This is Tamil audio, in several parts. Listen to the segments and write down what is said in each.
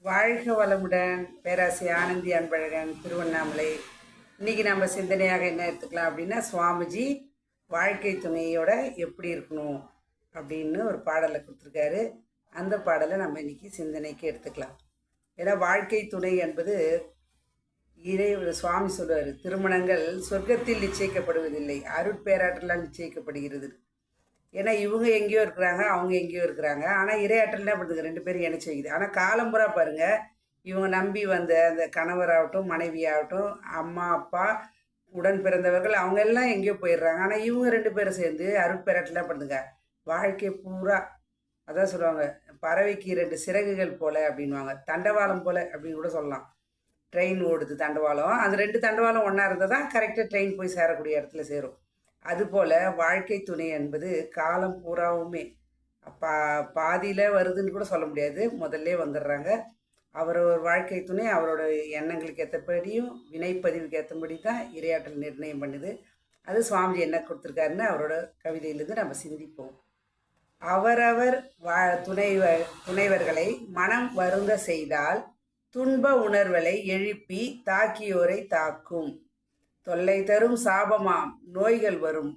வாழ்க வளமுடன். பேராசிரியர் ஆனந்தி அன்பழகன், திருவண்ணாமலை. இன்னைக்கு நம்ம சிந்தனையாக என்ன எடுத்துக்கலாம் அப்படின்னா, சுவாமிஜி வாழ்க்கை துணையோட எப்படி இருக்கணும் அப்படின்னு ஒரு பாடலை கொடுத்துருக்காரு. அந்த பாடலை நம்ம இன்னைக்கு சிந்தனைக்கு எடுத்துக்கலாம். ஏன்னா வாழ்க்கை துணை என்பது சுவாமி சொல்லுவார், திருமணங்கள் சொர்க்கத்தில் நிச்சயிக்கப்படுவதில்லை, அருட்பேராற்றலால் நிச்சயிக்கப்படுகிறது. ஏன்னா இவங்க எங்கேயோ இருக்கிறாங்க, அவங்க எங்கேயோ இருக்கிறாங்க. ஆனால் இரையாற்றல் என்ன பண்ணுதுங்க, ரெண்டு பேரும் இணைச்சி வைக்குது. ஆனால் காலம்புறா பாருங்கள், இவங்க நம்பி வந்த அந்த கணவராகட்டும் மனைவியாகட்டும் அம்மா அப்பா உடன் பிறந்தவர்கள் அவங்க எல்லாம் எங்கேயோ போயிடுறாங்க. ஆனால் இவங்க ரெண்டு பேரும் சேர்ந்து அருட்பேராற்றல் என்ன பண்ணுதுங்க, வாழ்க்கை பூரா அதான் சொல்லுவாங்க, பறவைக்கு ரெண்டு சிறகுகள் போல அப்படின்வாங்க, தண்டவாளம் போல அப்படின்னு கூட சொல்லலாம். ட்ரெயின் ஓடுது தண்டவாளம், அந்த ரெண்டு தண்டவாளம் ஒன்றா இருந்தால் தான் கரெக்டாக ட்ரெயின் போய் சேரக்கூடிய இடத்துல சேரும். அதுபோல் வாழ்க்கை துணை என்பது காலம் பூராவுமே பாதியில் வருதுன்னு கூட சொல்ல முடியாது, முதல்ல வந்துடுறாங்க. அவரோட வாழ்க்கை துணை அவரோட எண்ணங்களுக்கு ஏற்றபடியும் வினைப்பதிவுக்கு ஏற்றபடி தான் இரையாற்றல் நிர்ணயம் பண்ணுது. அது சுவாமிஜி என்ன கொடுத்துருக்காருன்னு அவரோட கவிதையிலிருந்து நம்ம சிந்திப்போம். அவரவர் துணைவர்களை மனம் வருந்த செய்தால் துன்ப உணர்வுகளை எழுப்பி தாக்கியோரை தாக்கும். தொல்லை தரும் சாபமாம் நோய்கள் வரும்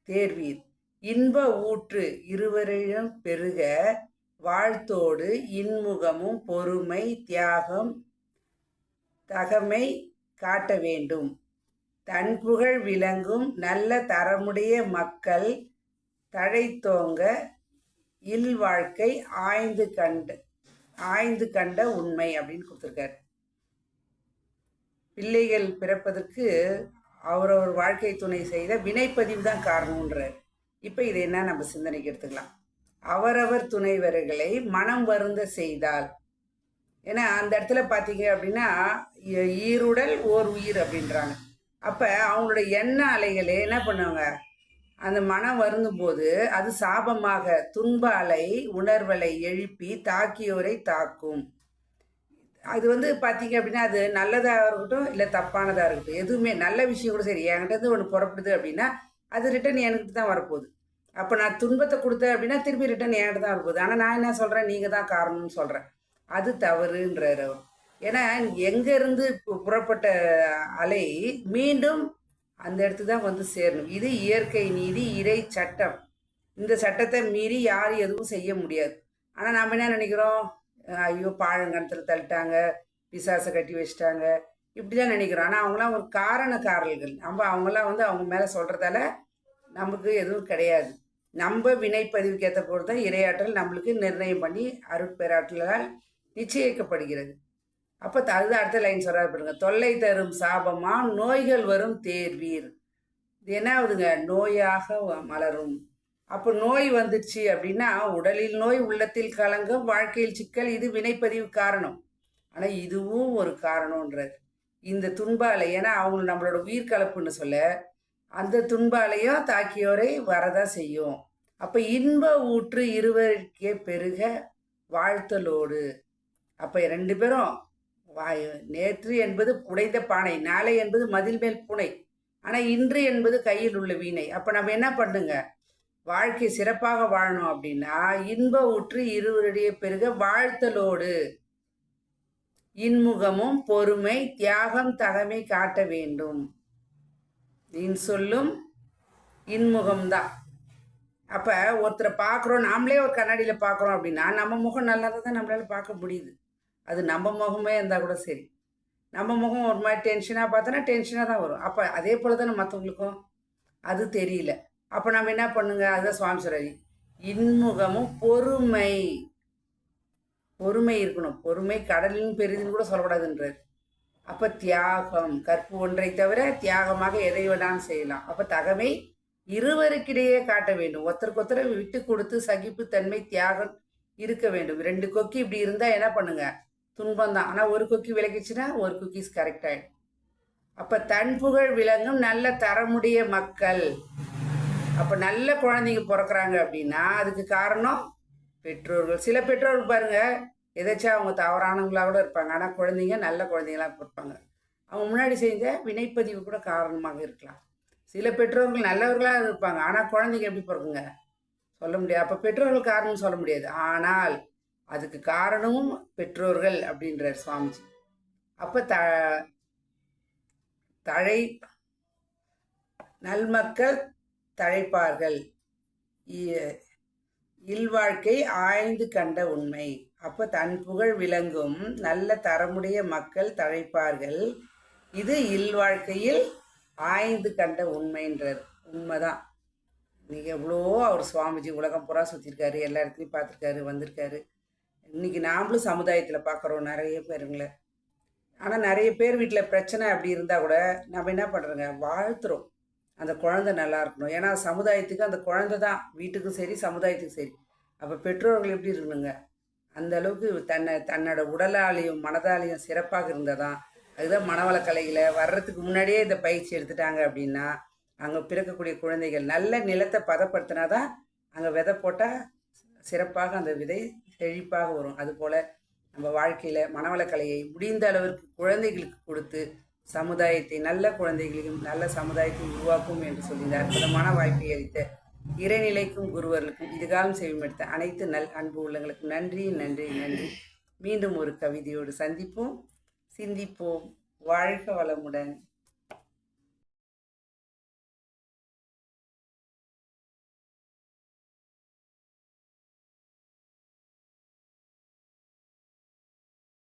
தேர்வீர். இன்ப ஊற்று இருவரையும் பெருக வாழ்த்தோடு இன்முகமும் பொறுமை தியாகம் தகமை காட்ட வேண்டும். தன் புகழ் விளங்கும் நல்ல தரமுடைய மக்கள் தழைத்தோங்க இல்வாழ்க்கை ஆய்ந்து கண்ட உண்மை அப்படின்னு கொடுத்துருக்காரு. பிள்ளைகள் பிறப்பதற்கு அவரவர் வாழ்க்கை துணை செய்த வினைப்பதிவு தான் காரணம்ன்றார். இப்போ இதை என்ன நம்ம சிந்தனைக்கு எடுத்துக்கலாம். அவரவர் துணைவர்களை மனம் வருந்த செய்தால், ஏன்னா அந்த இடத்துல பார்த்தீங்க அப்படின்னா ஈருடல் ஓர் உயிர் அப்படின்றாங்க. அப்போ அவங்களோட எண்ண அலைகளே என்ன பண்ணுவாங்க, அந்த மனம் வருந்தும் போது அது சாபமாக துன்ப அலை உணர்வலை எழுப்பி தாக்கியோரை தாக்கும். அது பார்த்தீங்க அப்படின்னா அது நல்லதாக இருக்கட்டும் இல்லை தப்பானதாக இருக்கட்டும், எதுவுமே நல்ல விஷயம் கூட சரி, என்கிட்ட ஒன்று புறப்படுது அப்படின்னா அது ரிட்டன் என்கிட்ட தான் வரப்போகுது. அப்போ நான் துன்பத்தை கொடுத்தேன் அப்படின்னா திருப்பி ரிட்டன் என்கிட்ட தான் வரப்போகுது. ஆனால் நான் என்ன சொல்கிறேன், நீங்கள் தான் காரணம்னு சொல்கிறேன். அது தவறுன்றார் அவர். ஏன்னா எங்கேருந்து புறப்பட்ட அலை மீண்டும் அந்த இடத்துக்கு தான் வந்து சேரணும். இது இயற்கை நீதி, இறை சட்டம். இந்த சட்டத்தை மீறி யாரும் எதுவும் செய்ய முடியாது. ஆனால் நாம் என்ன நினைக்கிறோம், ஐயோ பாழங்கணத்தில் தள்ளிட்டாங்க, பிசாசை கட்டி வச்சிட்டாங்க, இப்படி தான் நினைக்கிறோம். ஆனால் அவங்களாம் ஒரு காரணக்காரர்கள். அவங்களாம் அவங்க மேலே சொல்கிறதால நமக்கு எதுவும் கிடையாது. நம்ம வினைப்பதிவுக்கு ஏற்ற பொறுத்து தான் இரையாற்றல் நம்மளுக்கு நிர்ணயம் பண்ணி அருட்பேராற்றலால் நிச்சயிக்கப்படுகிறது. அப்போ அது அடுத்த லைன் சொல்கிறார் பாருங்க, தொல்லை தரும் சாபமா நோய்கள் வரும் தேர்வீர். இது என்ன ஆகுதுங்க, நோயாக மலரும். அப்போ நோய் வந்துடுச்சு அப்படின்னா உடலில் நோய் உள்ளத்தில் கலங்கும் வாழ்க்கையில் சிக்கல், இது வினைப்பதிவு காரணம். ஆனால் இதுவும் ஒரு காரணம்ன்றார். இந்த துன்பாலை, ஏன்னா அவங்க நம்மளோட உயிர் கலப்புன்னு சொல்ல, அந்த துன்பாலையும் தாக்கியோரை வரதான் செய்யும். அப்போ இன்ப ஊற்று இருவருக்கே பெருக வாழ்த்தலோடு. அப்போ ரெண்டு பேரும் நேற்று என்பது உடைந்த பானை, நாளை என்பது மதில் மேல் பூனை, ஆனால் இன்று என்பது கையில் உள்ள வீணை. அப்போ நம்ம என்ன பண்ணுங்க, வாழ்க்கை சிறப்பாக வாழணும் அப்படின்னா இன்ப ஊற்று இருவருடைய பெருக வாழ்த்தலோடு இன்முகமும் பொறுமை தியாகம் தகமை காட்ட வேண்டும். சொல்லும் இன்முகம்தான். அப்போ ஒருத்தரை பார்க்குறோம், நாமளே ஒரு கண்ணாடியில் பார்க்குறோம் அப்படின்னா நம்ம முகம் நல்லா தான் நம்மளால பார்க்க முடியுது. அது நம்ம முகமே இருந்தால் கூட சரி, நம்ம முகம் ஒரு மாதிரி டென்ஷனாக பார்த்தோன்னா டென்ஷனாக தான் வரும். அப்போ அதே போல் தானே மற்றவங்களுக்கும் அது தெரியல. அப்போ நம்ம என்ன பண்ணுங்க, அதுதான் சுவாமி சொல்றாரு, இன்முகமும் பொறுமை. பொறுமை இருக்கணும். பொறுமை கடலின் பெரிதுன்னு கூட சொல்லக்கூடாதுன்றார். அப்போ தியாகம், கற்பு ஒன்றை தவிர தியாகமாக எதை வேணாலும் செய்யலாம். அப்போ தகமை இருவருக்கிடையே காட்ட வேண்டும். ஒருத்தருக்கு ஒருத்தரை விட்டு கொடுத்து சகிப்புத்தன்மை தியாகம் இருக்க வேண்டும். ரெண்டு கொக்கி இப்படி இருந்தால் என்ன பண்ணுங்க, துன்பம் தான். ஆனால் ஒரு கொக்கி விளக்கிச்சுன்னா ஒரு குக்கீஸ் கரெக்ட் ஆகிடும். அப்போ தன் புகழ் விளங்கும் நல்ல தரமுடைய மக்கள். அப்போ நல்ல குழந்தைங்க பிறக்கிறாங்க அப்படின்னா அதுக்கு காரணம் பெற்றோர்கள். சில பெற்றோர்கள் பாருங்க, எதாச்சும் அவங்க தவறானவங்களாக கூட இருப்பாங்க, ஆனால் குழந்தைங்க நல்ல குழந்தைங்களாக பிறப்பாங்க. அவங்க முன்னாடி செஞ்ச வினைப்பதிவு கூட காரணமாக இருக்கலாம். சில பெற்றோர்கள் நல்லவர்களாக இருப்பாங்க, ஆனால் குழந்தைங்க எப்படி பிறக்குங்க சொல்ல முடியாது. அப்போ பெற்றோர்கள் காரணம் சொல்ல முடியாது. ஆனால் அதுக்கு காரணமும் பெற்றோர்கள் அப்படின்றார் சுவாமிஜி. அப்போ தழை நல்மக்கள் தழைப்பார்கள், இல்வாழ்க்கை ஆய்ந்து கண்ட உண்மை. அப்போ தன் புகழ் விளங்கும் நல்ல தரமுடைய மக்கள் தழைப்பார்கள், இது இல்வாழ்க்கையில் ஆய்ந்து கண்ட உண்மைன்றார். உண்மைதான். இன்றைக்கி எவ்வளோ அவர் சுவாமிஜி உலகம் பூரா சுற்றிருக்காரு, எல்லா இடத்துலையும் பார்த்துருக்காரு, வந்திருக்காரு. இன்றைக்கி நாமளும் சமுதாயத்தில் பார்க்குறோம் நிறைய பேருங்களை. ஆனால் நிறைய பேர் வீட்டில் பிரச்சனை அப்படி இருந்தால் கூட நம்ம என்ன பண்ணுறோங்க, வாழ்த்துறோம் அந்த குழந்தை நல்லா இருக்கணும். ஏன்னா சமுதாயத்துக்கு அந்த குழந்தை தான் வீட்டுக்கும் சரி சமுதாயத்துக்கும் சரி. அப்போ பெற்றோர்கள் எப்படி இருக்கணுங்க, அந்த அளவுக்கு தன்னோட உடலாலையும் மனதாலையும் சிறப்பாக இருந்தால் தான். அதுதான் மனவளக்கலையில் வர்றதுக்கு முன்னாடியே இந்த பயிற்சி எடுத்துட்டாங்க அப்படின்னா அங்கே பிறக்கக்கூடிய குழந்தைகள் நல்ல நிலத்தை பதப்படுத்தினா தான் அங்கே விதை போட்டால் சிறப்பாக அந்த விதை செழிப்பாக வரும். அதுபோல் நம்ம வாழ்க்கையில் மனவளக்கலையை முடிந்த அளவிற்கு குழந்தைகளுக்கு கொடுத்து சமுதாயத்தை நல்ல குழந்தைகளையும் நல்ல சமுதாயத்தை உருவாக்கும் என்று சொல்லி இந்த அற்புதமான வாய்ப்பை அளித்த இறைநிலைக்கும் குருவர்களுக்கும் இதுகாலம் செய்யப்படுத்த அனைத்து அன்பு உள்ளங்களுக்கும் நன்றி நன்றி நன்றி. மீண்டும் ஒரு கவிதையோடு சந்திப்போம், சிந்திப்போம். வாழ்க வளமுடன்.